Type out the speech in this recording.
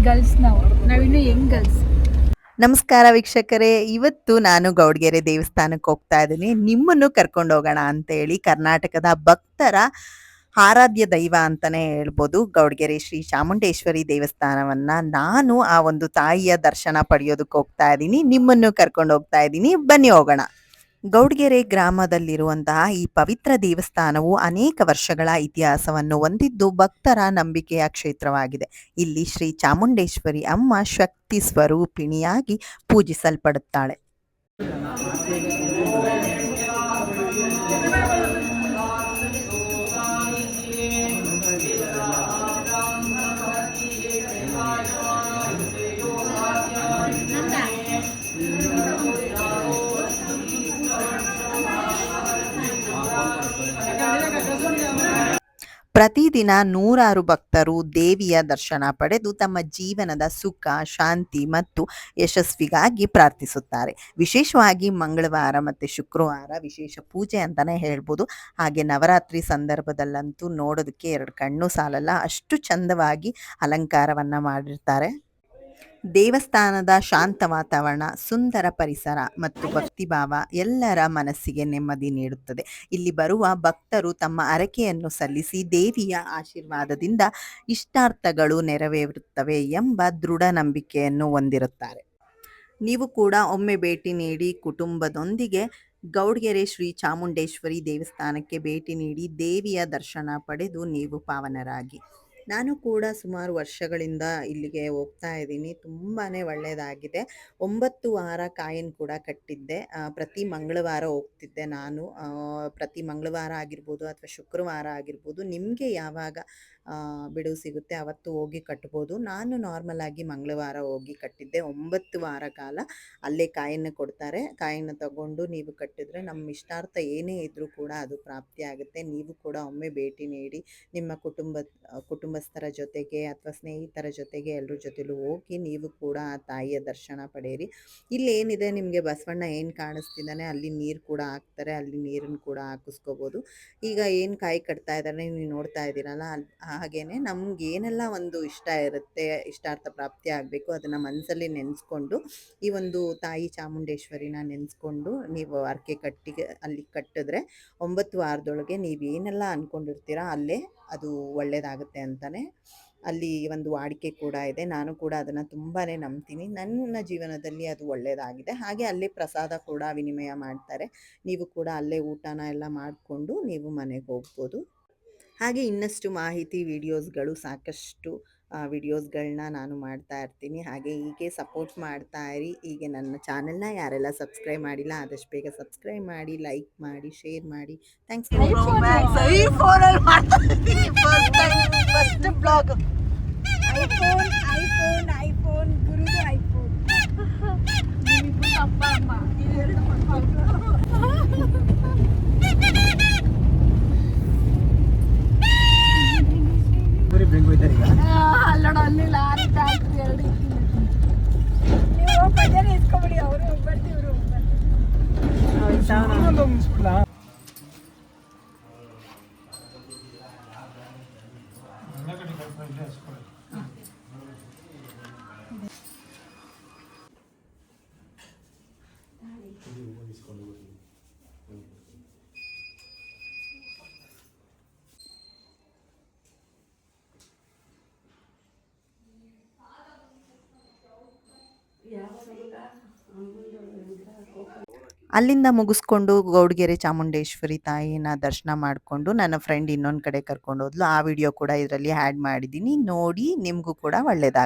Girls ನಾವಿನ್ನು Young girls. ನಮಸ್ಕಾರ ವೀಕ್ಷಕರೇ, ಇವತ್ತು ನಾನು ಗೌಡ್ಗೆರೆ ದೇವಸ್ಥಾನಕ್ಕೆ ಹೋಗ್ತಾ ಇದ್ದೀನಿ. ನಿಮ್ಮನ್ನು ಕರ್ಕೊಂಡು ಹೋಗೋಣ ಅಂತ ಹೇಳಿ. ಕರ್ನಾಟಕದ ಭಕ್ತರ ಆರಾಧ್ಯ ದೈವ ಅಂತಾನೆ ಹೇಳ್ಬೋದು ಗೌಡ್ಗೆರೆ ಶ್ರೀ ಚಾಮುಂಡೇಶ್ವರಿ ದೇವಸ್ಥಾನವನ್ನ. ನಾನು ಆ ಒಂದು ತಾಯಿಯ ದರ್ಶನ ಪಡೆಯೋದಕ್ಕೆ ಹೋಗ್ತಾ ಇದ್ದೀನಿ. ನಿಮ್ಮನ್ನು ಕರ್ಕೊಂಡು ಹೋಗ್ತಾ ಇದ್ದೀನಿ, ಬನ್ನಿ ಹೋಗೋಣ. ಗೌಡ್ಗೆರೆ ಗ್ರಾಮದಲ್ಲಿರುವಂತಹ ಈ ಪವಿತ್ರ ದೇವಸ್ಥಾನವು ಅನೇಕ ವರ್ಷಗಳ ಇತಿಹಾಸವನ್ನು ಹೊಂದಿದ್ದು ಭಕ್ತರ ನಂಬಿಕೆಯ ಕ್ಷೇತ್ರವಾಗಿದೆ. ಇಲ್ಲಿ ಶ್ರೀ ಚಾಮುಂಡೇಶ್ವರಿ ಅಮ್ಮ ಶಕ್ತಿ ಸ್ವರೂಪಿಣಿಯಾಗಿ ಪೂಜಿಸಲ್ಪಡುತ್ತಾಳೆ. ಪ್ರತಿದಿನ ನೂರಾರು ಭಕ್ತರು ದೇವಿಯ ದರ್ಶನ ಪಡೆದು ತಮ್ಮ ಜೀವನದ ಸುಖ, ಶಾಂತಿ ಮತ್ತು ಯಶಸ್ವಿಗಾಗಿ ಪ್ರಾರ್ಥಿಸುತ್ತಾರೆ. ವಿಶೇಷವಾಗಿ ಮಂಗಳವಾರ ಮತ್ತು ಶುಕ್ರವಾರ ವಿಶೇಷ ಪೂಜೆ ಅಂತಾನೆ ಹೇಳ್ಬೋದು. ಹಾಗೆ ನವರಾತ್ರಿ ಸಂದರ್ಭದಲ್ಲಂತೂ ನೋಡೋದಕ್ಕೆ ಎರಡು ಕಣ್ಣು ಸಾಲಲ್ಲ, ಅಷ್ಟು ಚಂದವಾಗಿ ಅಲಂಕಾರವನ್ನ ಮಾಡಿರ್ತಾರೆ. ದೇವಸ್ಥಾನದ ಶಾಂತ ವಾತಾವರಣ, ಸುಂದರ ಪರಿಸರ ಮತ್ತು ಭಕ್ತಿಭಾವ ಎಲ್ಲರ ಮನಸ್ಸಿಗೆ ನೆಮ್ಮದಿ ನೀಡುತ್ತದೆ. ಇಲ್ಲಿ ಬರುವ ಭಕ್ತರು ತಮ್ಮ ಹರಕೆಯನ್ನು ಸಲ್ಲಿಸಿ ದೇವಿಯ ಆಶೀರ್ವಾದದಿಂದ ಇಷ್ಟಾರ್ಥಗಳು ನೆರವೇರುತ್ತವೆ ಎಂಬ ದೃಢ ನಂಬಿಕೆಯನ್ನು ಹೊಂದಿರುತ್ತಾರೆ. ನೀವು ಕೂಡ ಒಮ್ಮೆ ಭೇಟಿ ನೀಡಿ ಕುಟುಂಬದೊಂದಿಗೆ ಗೌಡ್ಗೆರೆ ಶ್ರೀ ಚಾಮುಂಡೇಶ್ವರಿ ದೇವಸ್ಥಾನಕ್ಕೆ ಭೇಟಿ ನೀಡಿ ದೇವಿಯ ದರ್ಶನ ಪಡೆದು ನೀವು ಪಾವನರಾಗಿ. ನಾನು ಕೂಡ ಸುಮಾರು ವರ್ಷಗಳಿಂದ ಇಲ್ಲಿಗೆ ಹೋಗ್ತಾ ಇದ್ದೀನಿ. ತುಂಬಾ ಒಳ್ಳೆಯದಾಗಿದೆ. 9 ವಾರ ಕಾಯಿನ್ ಕೂಡ ಕಟ್ಟಿದ್ದೆ. ಪ್ರತಿ ಮಂಗಳವಾರ ಹೋಗ್ತಿದ್ದೆ ನಾನು. ಪ್ರತಿ ಮಂಗಳವಾರ ಆಗಿರ್ಬೋದು ಅಥವಾ ಶುಕ್ರವಾರ ಆಗಿರ್ಬೋದು, ನಿಮಗೆ ಯಾವಾಗ ಬಿಡುವು ಸಿಗುತ್ತೆ ಅವತ್ತು ಹೋಗಿ ಕಟ್ಬೋದು. ನಾನು ನಾರ್ಮಲ್ ಆಗಿ ಮಂಗಳವಾರ ಹೋಗಿ ಕಟ್ಟಿದ್ದೆ. 9 ವಾರ ಕಾಲ ಅಲ್ಲೇ ಕಾಯಿನ್ ಕೊಡ್ತಾರೆ. ಕಾಯಿನ್ ತಗೊಂಡು ನೀವು ಕಟ್ಟಿದ್ರೆ ನಮ್ಮ ಇಷ್ಟಾರ್ಥ ಏನೇ ಇದ್ರೂ ಕೂಡ ಅದು ಪ್ರಾಪ್ತಿಯಾಗುತ್ತೆ. ನೀವು ಕೂಡ ಒಮ್ಮೆ ಭೇಟಿ ನೀಡಿ ನಿಮ್ಮ ಕುಟುಂಬಸ್ಥರ ಜೊತೆಗೆ ಅಥವಾ ಸ್ನೇಹಿತರ ಜೊತೆಗೆ ಎಲ್ಲರ ಜೊತೆಲೂ ಹೋಗಿ ನೀವು ಕೂಡ ಆ ತಾಯಿಯ ದರ್ಶನ ಪಡೆಯಿರಿ. ಇಲ್ಲಿ ಏನಿದೆ, ನಿಮಗೆ ಬಸವಣ್ಣ ಏನು ಕಾಣಿಸ್ತಿದ್ದಾನೆ ಅಲ್ಲಿ ನೀರು ಕೂಡ ಹಾಕ್ತಾರೆ. ಅಲ್ಲಿ ನೀರನ್ನು ಕೂಡ ಹಾಕಿಸ್ಕೋಬೋದು. ಈಗ ಏನು ಕಾಯಿ ಕಟ್ತಾ ಇದ್ದಾರೆ ನೀವು ನೋಡ್ತಾ ಇದ್ದೀರಲ್ಲ, ಹಾಗೇನೆ ನಮ್ಗೆ ಏನೆಲ್ಲ ಒಂದು ಇಷ್ಟ ಇರುತ್ತೆ, ಇಷ್ಟಾರ್ಥ ಪ್ರಾಪ್ತಿ ಆಗಬೇಕು, ಅದನ್ನು ಮನಸ್ಸಲ್ಲಿ ನೆನೆಸ್ಕೊಂಡು ಈ ಒಂದು ತಾಯಿ ಚಾಮುಂಡೇಶ್ವರಿನ ನೆನೆಸ್ಕೊಂಡು ನೀವು ಹರಕೆ ಕಟ್ಟಿ ಅಲ್ಲಿ ಕಟ್ಟಿದ್ರೆ 9 ವಾರದೊಳಗೆ ನೀವೇನೆಲ್ಲ ಅಂದ್ಕೊಂಡಿರ್ತೀರ ಅಲ್ಲೇ ಅದು ಒಳ್ಳೆಯದಾಗುತ್ತೆ ಅಂತಾನೆ ಅಲ್ಲಿ ಒಂದು ವಾಡಿಕೆ ಕೂಡ ಇದೆ. ನಾನು ಕೂಡ ಅದನ್ನು ತುಂಬಾ ನಂಬ್ತೀನಿ. ನನ್ನ ಜೀವನದಲ್ಲಿ ಅದು ಒಳ್ಳೆಯದಾಗಿದೆ. ಹಾಗೆ ಅಲ್ಲಿ ಪ್ರಸಾದ ಕೂಡ ವಿನಿಮಯ ಮಾಡ್ತಾರೆ. ನೀವು ಕೂಡ ಅಲ್ಲೇ ಊಟನ ಎಲ್ಲ ಮಾಡಿಕೊಂಡು ನೀವು ಮನೆಗೆ ಹೋಗ್ಬೋದು. ಹಾಗೆ ಇನ್ನಷ್ಟು ಮಾಹಿತಿ ವಿಡಿಯೋಸ್ಗಳು ಸಾಕಷ್ಟು ವಿಡಿಯೋಸ್ಗಳನ್ನ ನಾನು ಮಾಡ್ತಾ ಇರ್ತೀನಿ. ಹಾಗೆ ಹೀಗೆ ಸಪೋರ್ಟ್ ಮಾಡ್ತಾ ಇರಿ. ಹೀಗೆ ನನ್ನ ಚಾನೆಲ್ನ ಯಾರೆಲ್ಲ ಸಬ್ಸ್ಕ್ರೈಬ್ ಮಾಡಿಲ್ಲ ಆದಷ್ಟು ಬೇಗ ಸಬ್ಸ್ಕ್ರೈಬ್ ಮಾಡಿ, ಲೈಕ್ ಮಾಡಿ, ಶೇರ್ ಮಾಡಿ. ಥ್ಯಾಂಕ್ಸ್ ಫಸ್ಟ್ ಬ್ಲಾಗ್ ಐಫೋನ್ ಗುರುದು ಐಫೋನ್. ಅಪ್ಪ ಅಮ್ಮ ಅಲ್ಲೋಡ ಅಲ್ಲಿ ಲಾರಿ ಟ್ಯಾಕ್ಟ್ರಿ ಎರಡು ನೀವು ಪಂಜಾನೆ ಇಸ್ಕೊಬಿಡಿ. ಅವರು ಹೋಗ್ಬರ್ತಿ ಇವರು ಅಲ್ಲಿಂದ ಮುಗಿಸ್ಕೊಂಡು ಗೌಡ್ಗೆರೆ ಚಾಮುಂಡೇಶ್ವರಿ ತಾಯಿನ ದರ್ಶನ ಮಾಡಿಕೊಂಡು ನನ್ನ ಫ್ರೆಂಡ್ ಇನ್ನೊಂದು ಕಡೆ ಕರ್ಕೊಂಡು ಹೋದ್ಲು. ಆ ವಿಡಿಯೋ ಕೂಡ ಇದರಲ್ಲಿ ಆ್ಯಡ್ ಮಾಡಿದ್ದೀನಿ, ನೋಡಿ. ನಿಮಗೂ ಕೂಡ ಒಳ್ಳೆಯದಾಗಲಿ.